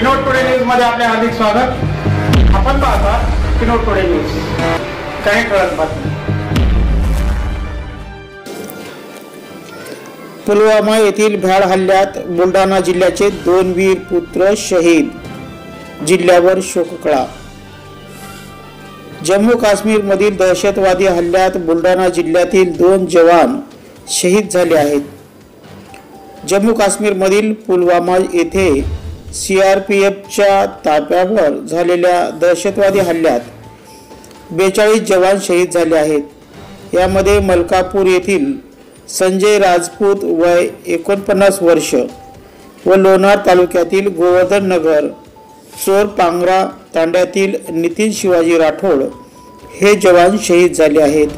किनोट today news मध्ये आपले हार्दिक स्वागत। आपण पाहता किनोट टुडे न्यूज। काही ठळक बातमी। पुलवामा येथील भ्याड हल्ल्यात बुलढाणा जिल्ह्याचे 2 वीर पुत्र शहीद, जिल्ह्यावर शोककळा। जम्मू काश्मीर मधील दहशतवादी हल्ल्यात बुलढाणा जिल्ह्यातील 2 जवान शहीद झाले आहेत। जम्मू काश्मीर मधील पुलवामा येथे सीआरपीएफच्या ताफ्यावर झालेल्या दहशतवादी हल्ल्यात 42 जवान शहीद झाले आहेत। यामध्ये मलकापूर येथील संजय राजपूत वय 49 वर्ष व लोणार तालुक्यातील गोवर्धन नगर चोरपांगरा तांड्यातील नितीन शिवाजी राठोड हे जवान शहीद झाले आहेत।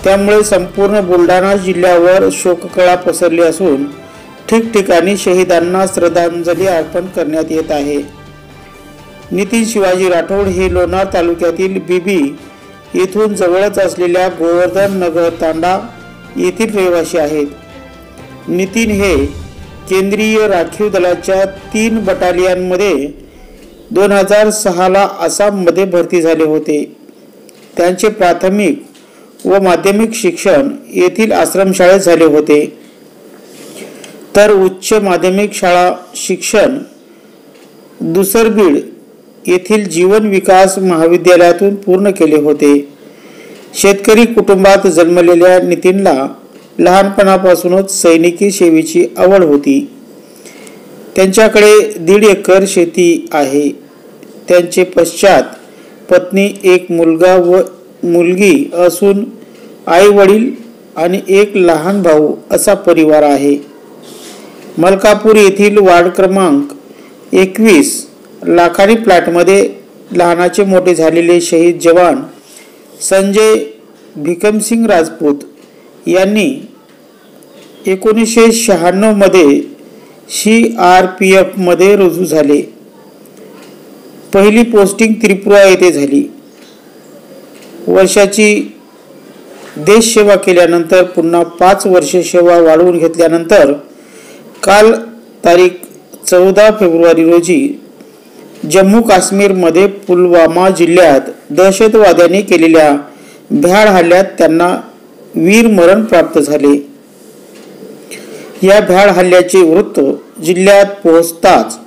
त्यामुळे संपूर्ण बुलढाणा जिल्ह्यावर शोककळा पसरली असून ठिकठिकाणी शहीदांना श्रद्धांजली अर्पण करण्यात येत आहे। नितीन शिवाजी राठोड हे लोणार तालुक्यातील बीबी येथून जवळच असलेल्या गोवर्धन नगर तांडा येथील रहिवासी आहेत। नितीन हे केंद्रीय राखीव दलाच्या 3 बटालियनमध्ये 2006 ला आसाममध्ये भरती झाले होते। त्यांचे प्राथमिक व माध्यमिक शिक्षण येथील आश्रमशाळेत झाले होते, तर उच्च माध्यमिक शाळा शिक्षण दुसरबीड येथील जीवन विकास महाविद्यालयातून पूर्ण केले होते। शेतकरी कुटुंबात जन्मलेल्या नितीनला लहानपणापासूनच सैनिकी सेवेची आवड होती। त्यांच्याकडे 1.5 एकर शेती आहे। त्यांचे पश्चात पत्नी, एक मुलगा व मुलगी असून आई वडील आणि एक लहान भाऊ असा परिवार आहे। मलकापूर येथील वार्ड क्रमांक 21 लाखानी प्लॅटमध्ये लहानाचे मोठे झालेले शहीद जवान संजय भिकमसिंग राजपूत यांनी 1996 मध्ये सीआरपीएफ मध्ये रुजू झाले। पहिली पोस्टिंग त्रिपुरा येथे झाली। वर्षाची देश सेवा केल्यानंतर पुन्हा 5 वर्षे सेवा वाढवून घेतल्यानंतर काल तारीख 14 फेब्रुवारी रोजी जम्मू काश्मीर मध्ये पुलवामा जिल्ह्यात दहशतवाद्यांनी केलेल्या भ्याड हल्ल्यात त्यांना वीरमरण प्राप्त झाले। या भ्याड हल्ल्याचे वृत्त जिल्ह्यात पोहोचताच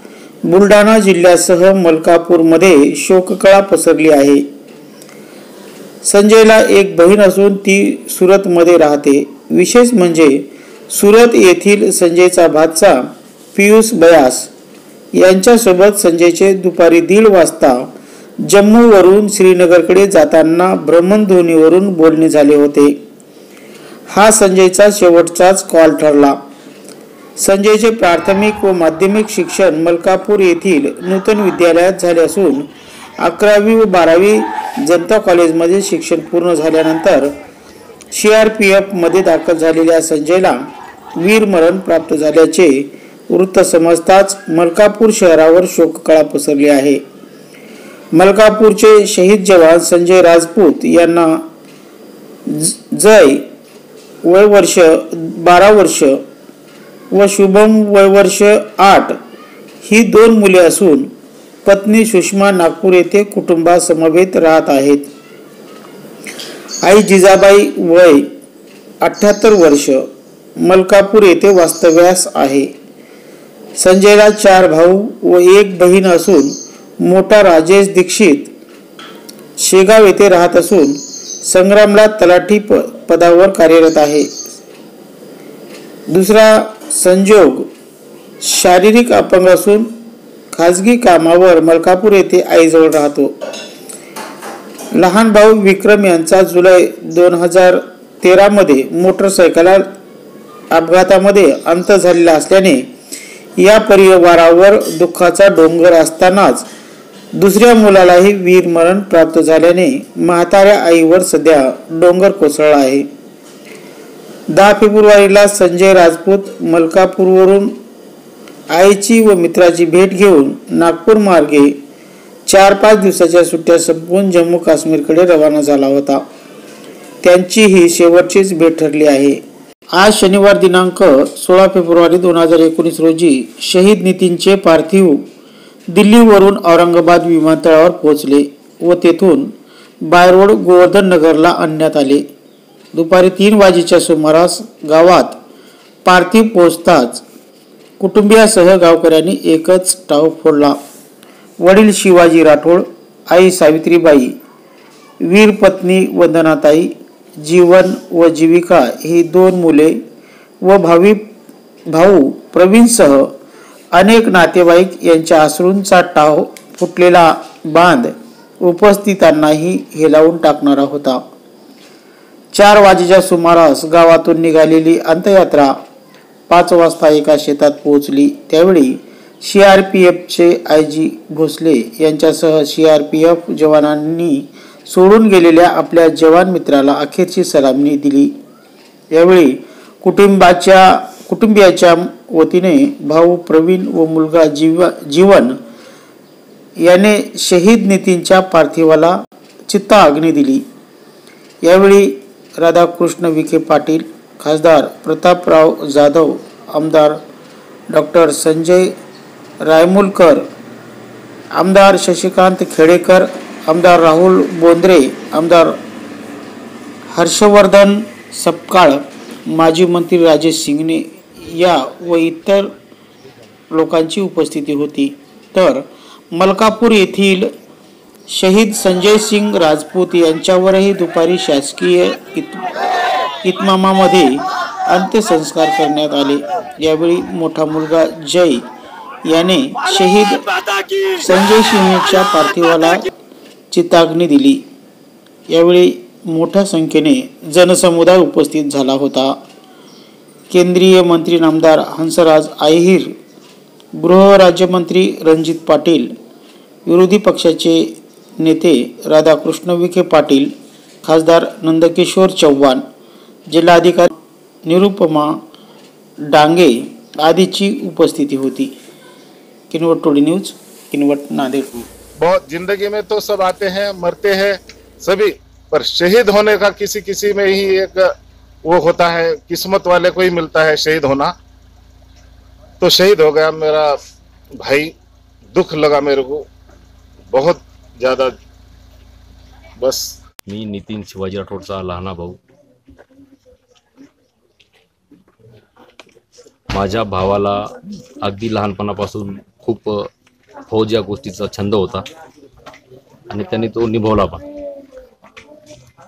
बुलढाणा जिल्ह्यासह मलकापूर मध्ये शोककळा पसरली आहे। संजयला एक बहीण असून ती सुरत मध्ये राहते। विशेष म्हणजे सुरत येथील संजयचा भाचा पियुष बयास यांच्यासोबत संजयचे दुपारी 1:30 वाजता जम्मूवरून श्रीनगरकडे जाताना भ्रमणध्वनीवरून बोलणे झाले होते। हा संजयचा शेवटचाच कॉल ठरला। संजयचे प्राथमिक व माध्यमिक शिक्षण मलकापूर येथील नूतन विद्यालयात झाले असून 11वी व 12वी जनता कॉलेजमध्ये शिक्षण पूर्ण झाल्यानंतर सीआरपीएफ मध्ये दाखल झालेल्या संजयला वीरमरण प्राप्त झाल्याचे वृत्त समजताच मलकापूर शहरावर शोककळा पसरली आहे। मलकापूरचे शहीद जवान संजय राजपूत यांना जय वय वर्ष 12 वर्ष व शुभम वय वर्ष 8 ही 2 मुले असून पत्नी सुषमा नागपूर येथे कुटुंबासमवेत राहत आहेत। आई जिजाबाई वय 78 वर्ष मलकापूर येथे वास्तव्यास आहे। संजयला 4 भाऊ व 1 बहीण असून मोठा राजेश दीक्षित शेगाव येथे राहत असून संग्रामला तलाठी पदावर कार्यरत आहे। दुसरा संजोग शारीरिक अपंग असून खाजगी कामावर मलकापूर येथे आईजवळ राहतो। लहान भाऊ विक्रम यांचा जुलै 2013 मध्ये मोटरसायकल अपघातामध्ये अंत झालेला असल्याने या परिवारावर दुःखाचा डोंगर असतानाच दुसऱ्या मुलालाही वीरमरण प्राप्त झाल्याने म्हाताऱ्या आईवर सध्या डोंगर कोसळला आहे। 10 फेब्रुवारीला संजय राजपूत मलकापूरवरून आईची व मित्राची भेट घेऊन नागपूर मार्गे 4-5 दिवसाच्या सुट्ट्या संपवून जम्मू काश्मीरकडे रवाना झाला होता। त्यांची ही शेवटचीच भेट ठरली आहे। आज शनिवार दिनांक 16 फेब्रुवारी 2019 रोजी शहीद नितीनचे पार्थिव दिल्लीवरून औरंगाबाद विमानतळावर पोहोचले व तेथून बाय रोड गोवर्धन नगरला आणण्यात आले. दुपारी 3 वाजेच्या सुमारास गावात पार्थिव पोहोचताच कुटुंबियासह गावकऱ्यांनी एकच टाव फोडला. वडील शिवाजी राठोड, आई सावित्रीबाई, वीर पत्नी वंदनाताई, जीवन व जीविका ही 2 मुले व भाऊ प्रवीणसह अनेक नातेवाईक यांच्या अश्रूंचा टाव फुटलेला बांध उपस्थितांनाही हेलावून टाकणारा होता. 4 वाजेच्या सुमारास गावातून निघालेली अंत्ययात्रा 5 वाजता एका शेतात पोहोचली. त्यावेळी CRPFचे IG भोसले यांच्यासह CRPF जवानांनी सोडून गेलेल्या आपल्या जवान मित्राला अखेरची सलामी दिली. यावेळी कुटुंबियाच्या वतीने भाऊ प्रवीण व मुलगा जीवन याने शहीद नितीनच्या पार्थिवाला चित्ताग्नी दिली. यावेळी राधाकृष्ण विखे पाटील, खासदार प्रतापराव जाधव, आमदार डॉक्टर संजय रायमुलकर, आमदार शशिकांत खेडेकर, आमदार राहुल बोंद्रे, आमदार हर्षवर्धन सपकाळ, माजी मंत्री राजेश सिंगणे या व इतर लोकांची उपस्थिती होती. तर मलकापूर येथील शहीद संजय सिंग राजपूत यांच्यावरही दुपारी शासकीय इतमामामध्ये अंत्यसंस्कार करण्यात आले. यावेळी मोठा मुलगा जय याने शहीद संजय सिंगच्या पार्थिवाला चिताग्नी दिली. यावेळी मोठ्या संख्येने जनसमुदाय उपस्थित झाला होता. केंद्रीय मंत्री नामदार हंसराज अहिर, गृह राज्यमंत्री रणजित पाटील, विरोधी पक्षाचे नेते राधाकृष्ण विखे पाटील, खासदार नंदकिशोर चव्हाण, जिल्हाधिकारी निरुपमा डांगे आदीची उपस्थिती होती. Kinwat today news, Kinwat, Nanded. बहुत जिंदगी में तो सब आते हैं, मरते हैं सभी, पर शहीद होने का किसी में ही एक वो होता है, किस्मत वाले को ही मिलता है शहीद होना. तो शहीद हो गया मेरा भाई, दुख लगा मेरे को बहुत ज्यादा. बस. मी नितीन शिवाजी राठोडचा लहाना भाऊ. माझ्या भावाला अगदी लहानपणापासून खूप फौज या गोष्टीचा छंद होता आणि त्यांनी तो निभावला पण.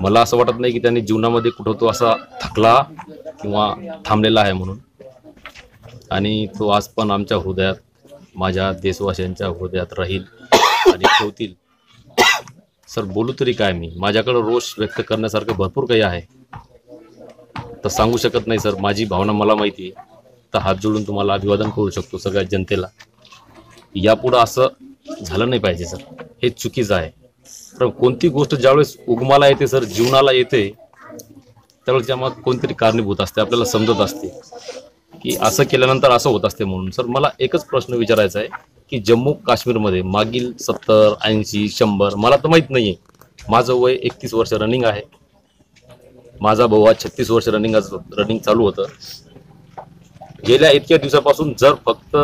मला असं वाटत नाही की त्यांनी जीवनामध्ये कुठं तो असा थकला किंवा थांबलेला आहे म्हणून. आणि तो आज पण आमच्या हृदयात, माझ्या देशवासियांच्या हृदयात राहील आणि ठेवतील. सर, बोलू तरी काय मी, माझ्याकडे रोष व्यक्त करण्यासारखं भरपूर काही आहे, तर सांगू शकत नाही सर. माझी भावना मला माहिती आहे, तर हात जोडून तुम्हाला अभिवादन करू शकतो सगळ्या जनतेला. यापुढं असं झालं नाही पाहिजे सर, हे चुकीचं आहे. पण कोणती गोष्ट ज्यावेळेस उगमाला येते सर, जीवनाला येते, त्यावेळेस त्यामध्ये कोणतरी कारणीभूत असते, आपल्याला समजत असते की असं केल्यानंतर असं होत असते म्हणून. सर, मला एकच प्रश्न विचारायचा आहे की जम्मू काश्मीरमध्ये मागील 70, 80, 100 मला तर माहीत नाही आहे. माझं वय 31 वर्ष रनिंग आहे. माझा भाऊ आज 36 वर्ष रनिंग चालू होतं. गेल्या इतक्या दिवसापासून जर फक्त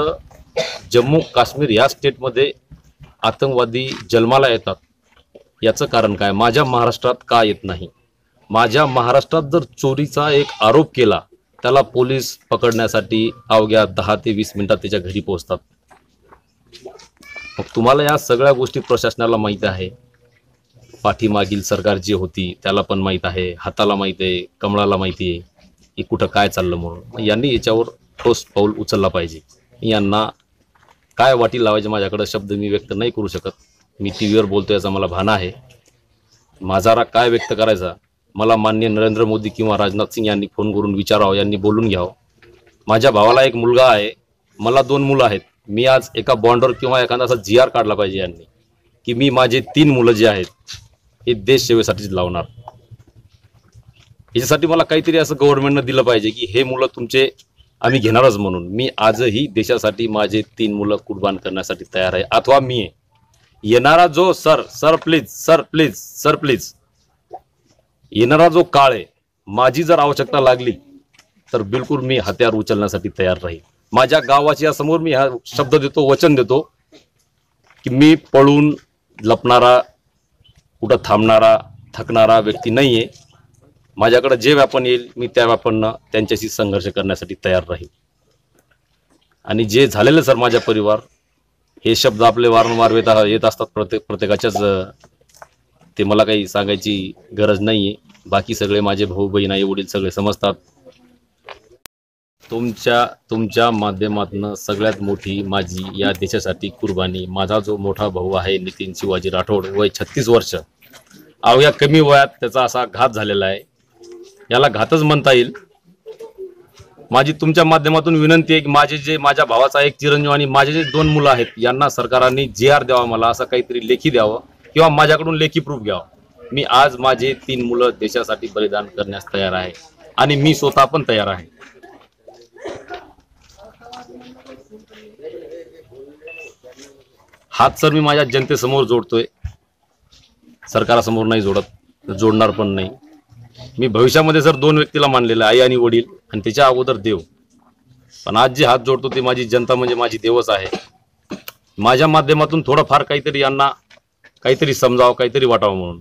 जम्मू काश्मीर या स्टेटमध्ये आतंकवादी जन्माला येतात, याचं कारण काय? माझ्या महाराष्ट्रात का येत नाही? माझ्या महाराष्ट्रात जर चोरीचा एक आरोप केला, त्याला पोलीस पकडण्यासाठी अवघ्या 10 ते 20 मिनिटात त्याच्या घरी पोहोचतात. मग तुम्हाला या सगळ्या गोष्टी प्रशासनाला माहीत आहे, पाठीमागील सरकार जी होती त्याला पण माहीत आहे, हाताला माहीत आहे, कमळाला माहिती आहे की कुठं काय चाललं म्हणून. यांनी याच्यावर ठोस पाऊल उचलला पाहिजे. यांना काय वाटी लावायचे माझ्याकडे शब्द मी व्यक्त नाही करू शकत. मी टीव्हीवर बोलतो याचा मला भान आहे. माझा राग काय व्यक्त करायचा, मला माननीय नरेंद्र मोदी किंवा राजनाथ सिंग यांनी फोन करून विचारावं, यांनी बोलून घ्यावं. माझ्या भावाला एक मुलगा आहे, मला 2 मुलं आहेत. मी आज एका बॉन्डवर किंवा एखादा असा GR काढला पाहिजे यांनी की मी माझे 3 मुलं जे आहेत हे देश सेवेसाठीच लावणार. याच्यासाठी मला काहीतरी असं गव्हर्नमेंटनं दिलं पाहिजे की हे मुलं तुमचे आम्ही घेणारच म्हणून. मी आजही देशासाठी माझे 3 मुलं कुर्बान करण्यासाठी तयार आहे. अथवा मी आहे येणारा जो सर प्लीज येणारा जो काळ आहे, माझी जर आवश्यकता लागली तर बिलकुल मी हत्यार उचलण्यासाठी तयार राहील. माझ्या गावाच्या समोर मी हा शब्द देतो, वचन देतो की मी पळून लपणारा, कुठं थांबणारा, थकणारा व्यक्ती नाही आहे. माझ्याकडे जे व्यापन येईल मी त्या व्यापननं त्यांच्याशी संघर्ष करण्यासाठी तयार राहील. आणि जे झालेलं सर माझ्या परिवार, हे शब्द आपले वारंवार येत असतात प्रत्येकाच्याच, ते मला काही सांगायची गरज नाही आहे. बाकी सगळे माझे भाऊ बहीण आई वडील सगळे समजतात. तुमच्या माध्यमातून सगळ्यात मोठी माझी या देशासाठी कुर्बानी. माझा जो मोठा भाऊ आहे नितीन शिवाजी राठोड, वय 36 वर्ष, अवघ्या कमी वयात त्याचा असा घात झालेला आहे. याला घातच म्हणता येईल. माझी तुमच्या माध्यमातून विनंती आहे की माझ्या भावाचा एक चिरंजीव आणि माझे जे 2 मुलं आहेत यांना सरकारने JR द्यावा, मला असं काहीतरी लेखी द्यावं किंवा माझ्याकडून लेखी प्रूफ घ्यावं. मी आज माझे 3 मुलं देशासाठी बलिदान करण्यास तयार आहे आणि मी स्वतः पण तयार आहे. हात सर मी माझ्या जनतेसमोर जोडतोय, सरकारासमोर नाही जोडणार पण नाही. मी भविष्यामध्ये सर 2 व्यक्तीला मानलेलं, आई आणि वडील, आणि त्याच्या अगोदर देव. पण आज जे हात जोडतो ते माझी जनता म्हणजे माझी देवच आहे. माझ्या माध्यमातून थोडंफार काहीतरी यांना काहीतरी समजावं, काहीतरी वाटावं म्हणून.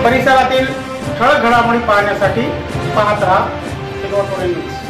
परिसरातील ठळक घडामोडी पाहण्यासाठी पाहत राहा किनवट टुडे न्यूज.